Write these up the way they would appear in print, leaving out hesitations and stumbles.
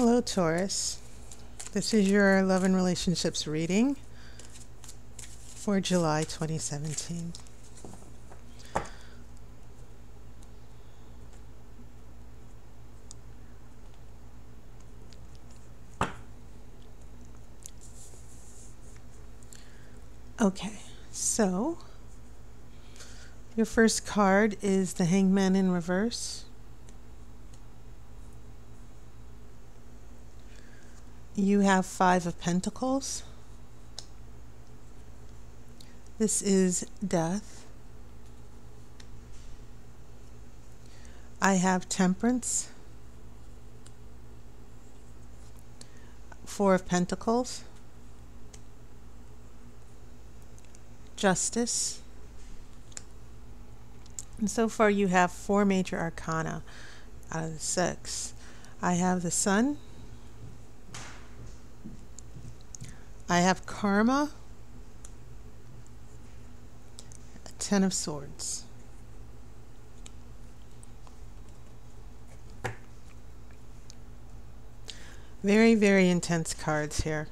Hello, Taurus. This is your love and relationships reading for July 2017. Okay, so your first card is the Hangman in reverse. You have 5 of Pentacles. This is death. I have Temperance. 4 of Pentacles. Justice. And so far you have 4 major arcana out of the 6. I have the Sun. I have Karma, a 10 of Swords. Very, very intense cards here.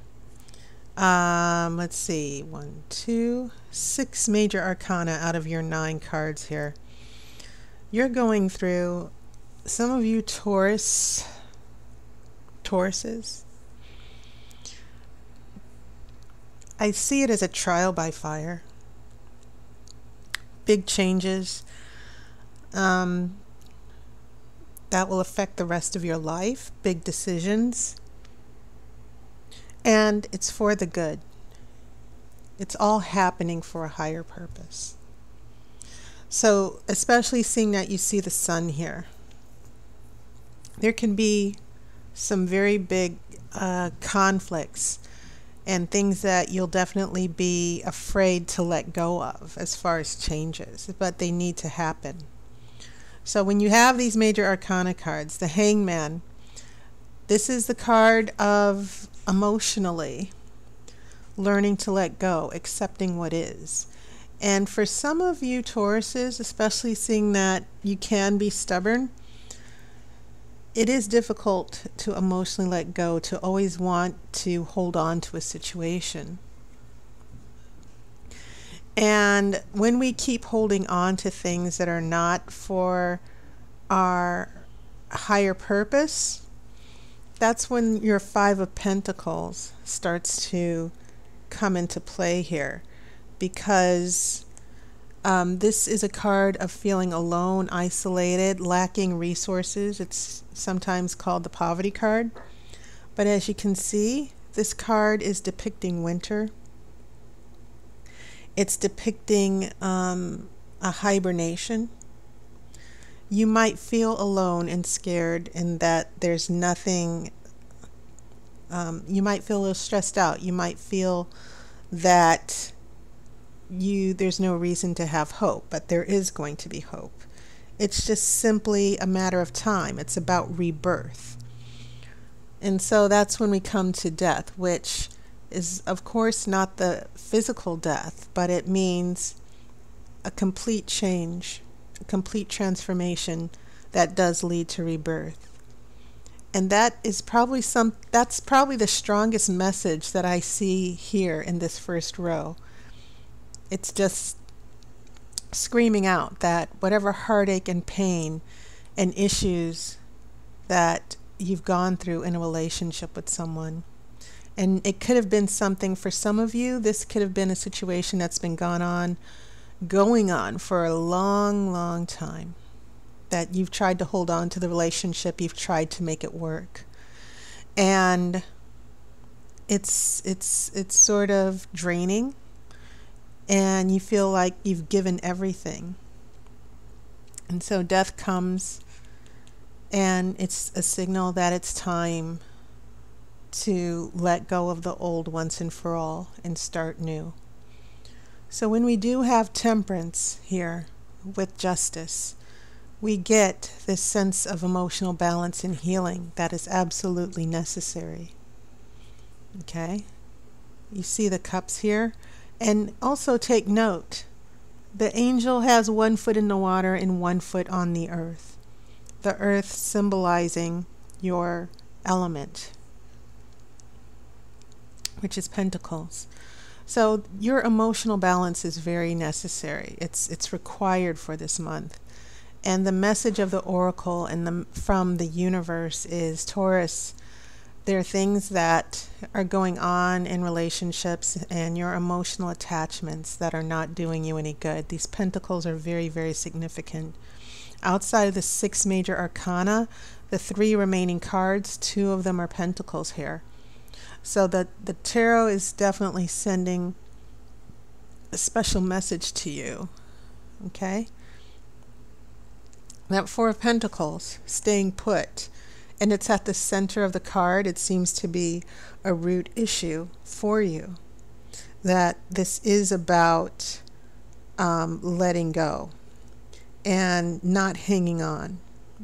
Let's see, 1, 2, 6 major arcana out of your 9 cards here. You're going through, some of you Tauruses, I see it as a trial by fire. Big changes that will affect the rest of your life. Big decisions. And it's for the good. It's all happening for a higher purpose. So, especially seeing that you see the Sun here. There can be some very big conflicts and things that you'll definitely be afraid to let go of as far as changes, but they need to happen. So when you have these major arcana cards, the Hangman, this is the card of emotionally learning to let go, accepting what is. And for some of you Tauruses, especially seeing that you can be stubborn, it is difficult to emotionally let go, to always want to hold on to a situation. And when we keep holding on to things that are not for our higher purpose, that's when your 5 of Pentacles starts to come into play here. Because this is a card of feeling alone, isolated, lacking resources. It's sometimes called the poverty card. But as you can see, this card is depicting winter. It's depicting a hibernation. You might feel alone and scared and that there's nothing. You might feel a little stressed out. You might feel that there's no reason to have hope, but there is going to be hope. It's just simply a matter of time. It's about rebirth. And so that's when we come to death, which is of course not the physical death, but it means a complete change, a complete transformation that does lead to rebirth. And that is probably that's probably the strongest message that I see here in this first row. It's just screaming out that whatever heartache and pain and issues that you've gone through in a relationship with someone, and it could have been something for some of you, this could have been a situation that's been going on for a long, long time, that you've tried to hold on to the relationship, you've tried to make it work, and it's sort of draining. And you feel like you've given everything. And so death comes, and it's a signal that it's time to let go of the old once and for all and start new. So when we do have Temperance here with Justice, we get this sense of emotional balance and healing that is absolutely necessary. Okay? You see the cups here? And also take note, the angel has 1 foot in the water and 1 foot on the earth. The earth symbolizing your element, which is Pentacles. So your emotional balance is very necessary. It's required for this month. And the message of the oracle and from the universe is, Taurus, there are things that are going on in relationships and your emotional attachments that are not doing you any good. These pentacles are very, very significant. Outside of the 6 major arcana, the 3 remaining cards, 2 of them are pentacles here. So the tarot is definitely sending a special message to you. Okay? That 4 of Pentacles, staying put, and it's at the center of the card. It seems to be a root issue for you. That this is about letting go and not hanging on.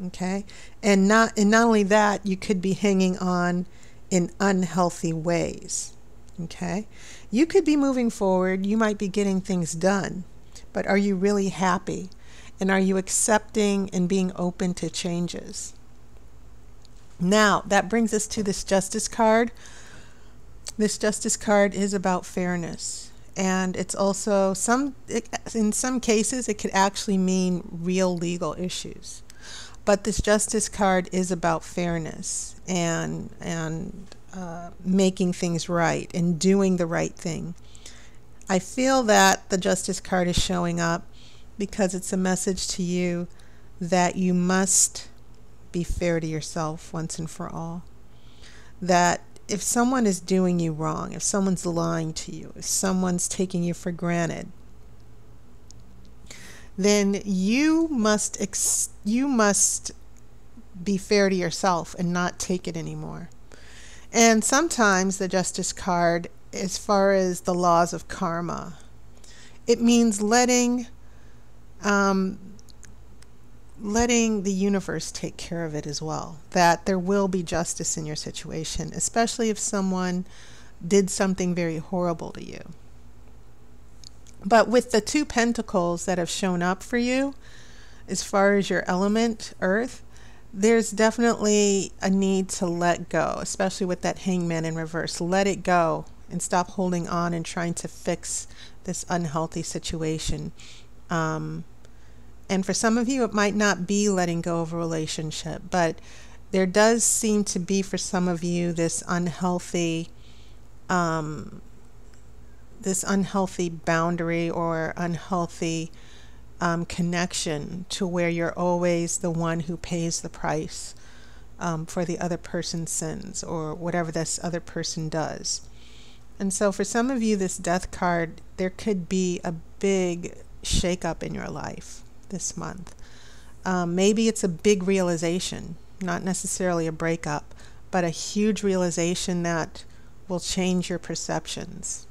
Okay? And not only that, you could be hanging on in unhealthy ways. Okay? You could be moving forward, you might be getting things done, but are you really happy? And are you accepting and being open to changes? Now, that brings us to this Justice card. This Justice card is about fairness. And it's also, in some cases, it could actually mean real legal issues. But this Justice card is about fairness and making things right and doing the right thing. I feel that the Justice card is showing up because it's a message to you that you must be fair to yourself once and for all. That if someone is doing you wrong, if someone's lying to you, if someone's taking you for granted, then you must be fair to yourself and not take it anymore. And sometimes the Justice card, as far as the laws of karma, it means letting the universe take care of it as well. That there will be justice in your situation, especially if someone did something very horrible to you. But with the 2 pentacles that have shown up for you, as far as your element, earth, there's definitely a need to let go, especially with that hangman in reverse. Let it go and stop holding on and trying to fix this unhealthy situation. And for some of you, it might not be letting go of a relationship, but there does seem to be, for some of you, this unhealthy boundary or unhealthy connection to where you're always the one who pays the price for the other person's sins or whatever this other person does. And so for some of you, this Death card, there could be a big shakeup in your life this month. Maybe it's a big realization, not necessarily a breakup, but a huge realization that will change your perceptions.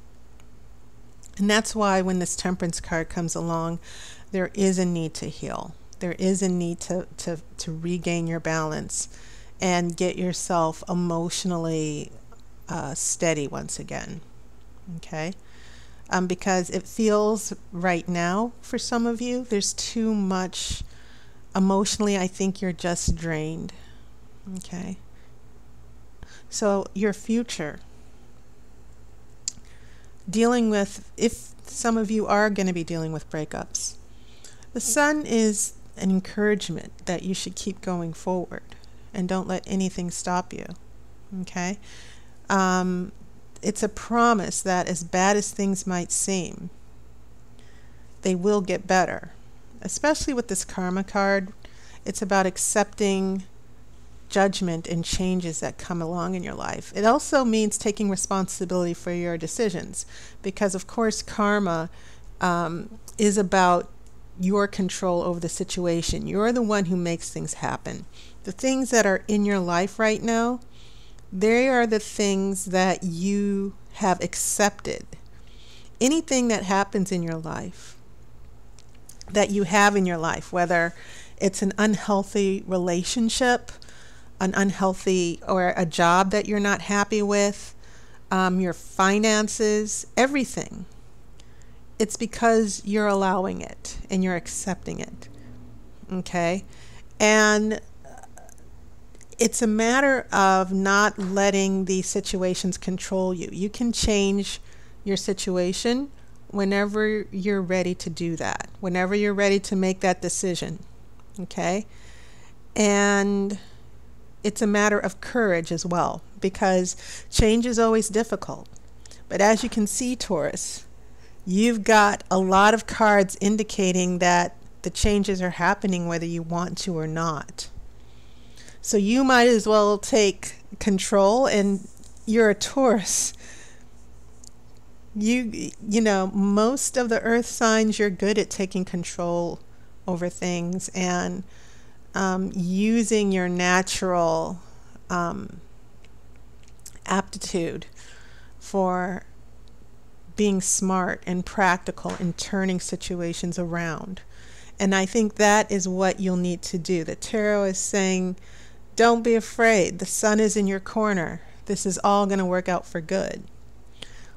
And that's why when this Temperance card comes along, there is a need to heal. There is a need to regain your balance and get yourself emotionally steady once again. Okay? Because it feels right now, for some of you, there's too much emotionally. I think you're just drained. Okay? So your future, dealing with, if some of you are going to be dealing with breakups, the Sun is an encouragement that you should keep going forward and don't let anything stop you. Okay? It's a promise that as bad as things might seem, they will get better. Especially with this Karma card, it's about accepting judgment and changes that come along in your life. It also means taking responsibility for your decisions, because of course karma is about your control over the situation. You're the one who makes things happen. The things that are in your life right now, they are the things that you have accepted. Anything that happens in your life, that you have in your life, whether it's an unhealthy relationship, an unhealthy or a job that you're not happy with, your finances, everything, it's because you're allowing it and you're accepting it. Okay? And it's a matter of not letting these situations control you. You can change your situation whenever you're ready to do that, whenever you're ready to make that decision. Okay? And it's a matter of courage as well, because change is always difficult. But as you can see, Taurus, you've got a lot of cards indicating that the changes are happening whether you want to or not. So you might as well take control, and you're a Taurus. You know, most of the earth signs, you're good at taking control over things and using your natural aptitude for being smart and practical in turning situations around. And I think that is what you'll need to do. The tarot is saying, don't be afraid. The sun is in your corner. This is all going to work out for good.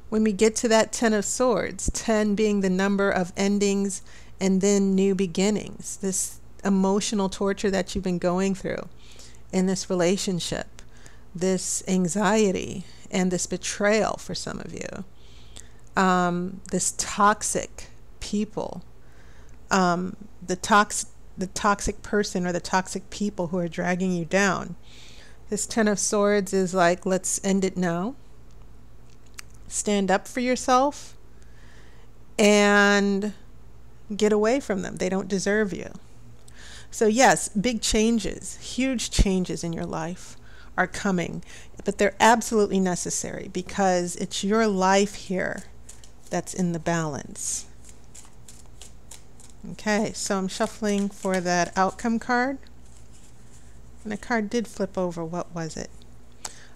When we get to that 10 of Swords, 10 being the number of endings and then new beginnings, this emotional torture that you've been going through in this relationship, this anxiety and this betrayal for some of you, this toxic people, the toxic person or the toxic people who are dragging you down. This 10 of Swords is like, let's end it now. Stand up for yourself and get away from them. They don't deserve you. So yes, big changes, huge changes in your life are coming, but they're absolutely necessary because it's your life here that's in the balance. Okay, so I'm shuffling for that outcome card. And the card did flip over. What was it?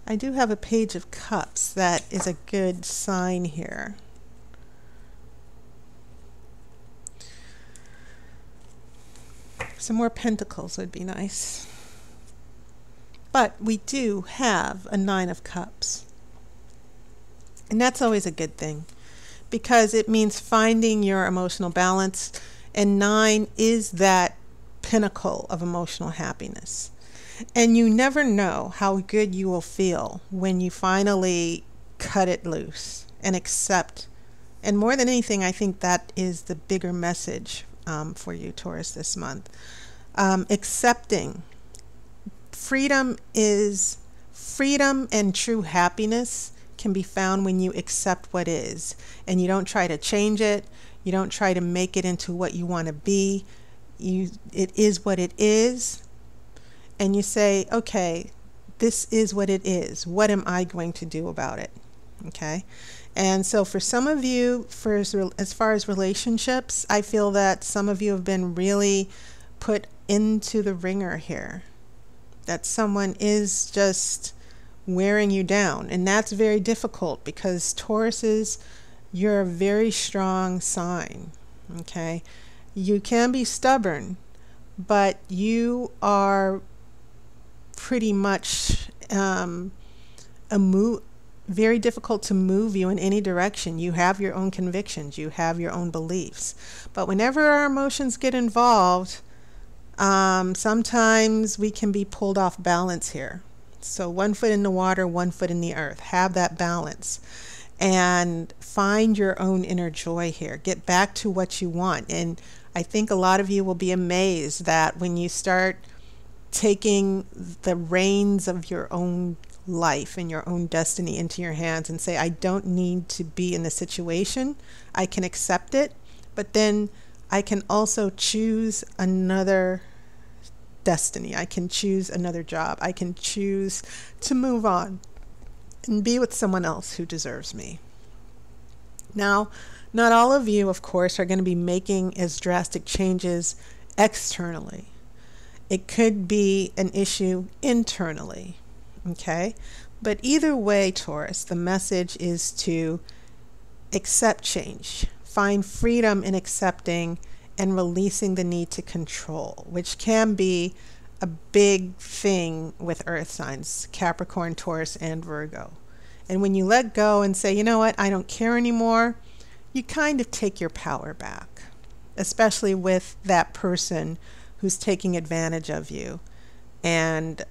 I do have a Page of Cups. That is a good sign here. Some more Pentacles would be nice. But we do have a Nine of Cups. And that's always a good thing because it means finding your emotional balance. And 9 is that pinnacle of emotional happiness. And you never know how good you will feel when you finally cut it loose and accept. And more than anything, I think that is the bigger message for you, Taurus, this month. Accepting. Freedom and true happiness can be found when you accept what is. And you don't try to change it. You don't try to make it into what you want to be. It is what it is. And you say, okay, this is what it is. What am I going to do about it? Okay. And so for some of you, as far as relationships, I feel that some of you have been really put into the ringer here. That someone is just wearing you down. And that's very difficult because Tauruses, you're a very strong sign. Okay. You can be stubborn, but you are pretty much very difficult to move you in any direction. You have your own convictions. You have your own beliefs. But whenever our emotions get involved, sometimes we can be pulled off balance here. So 1 foot in the water, 1 foot in the earth. Have that balance. And find your own inner joy here. Get back to what you want. And I think a lot of you will be amazed that when you start taking the reins of your own life and your own destiny into your hands and say, I don't need to be in this situation. I can accept it, but then I can also choose another destiny. I can choose another job. I can choose to move on and be with someone else who deserves me. Now, not all of you, of course, are going to be making as drastic changes externally. It could be an issue internally, okay? But either way, Taurus, the message is to accept change. Find freedom in accepting and releasing the need to control, which can be a big thing with earth signs, Capricorn, Taurus, and Virgo. And when you let go and say, you know what, I don't care anymore, you kind of take your power back, especially with that person who's taking advantage of you. and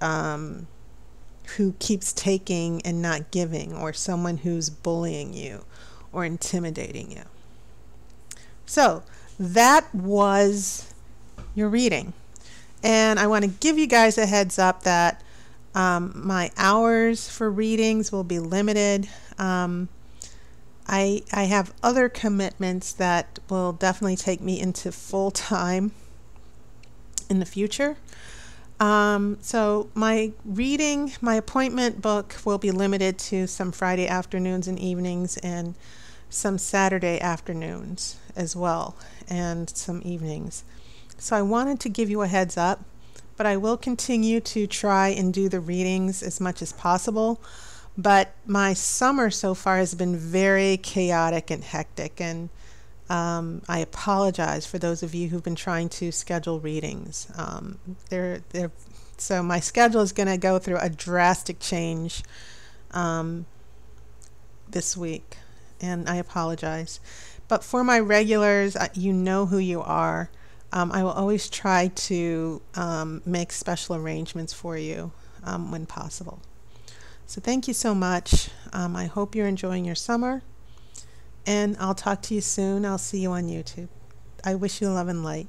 who keeps taking and not giving, or someone who's bullying you or intimidating you. So that was your reading. And I want to give you guys a heads up that my hours for readings will be limited. I have other commitments that will definitely take me into full time in the future. So my appointment book will be limited to some Friday afternoons and evenings, and some Saturday afternoons as well, and some evenings. So I wanted to give you a heads up, but I will continue to try and do the readings as much as possible. But my summer so far has been very chaotic and hectic, and I apologize for those of you who've been trying to schedule readings. So my schedule is going to go through a drastic change this week, and I apologize. But for my regulars, you know who you are. I will always try to make special arrangements for you when possible. So thank you so much. I hope you're enjoying your summer, and I'll talk to you soon. I'll see you on YouTube. I wish you love and light.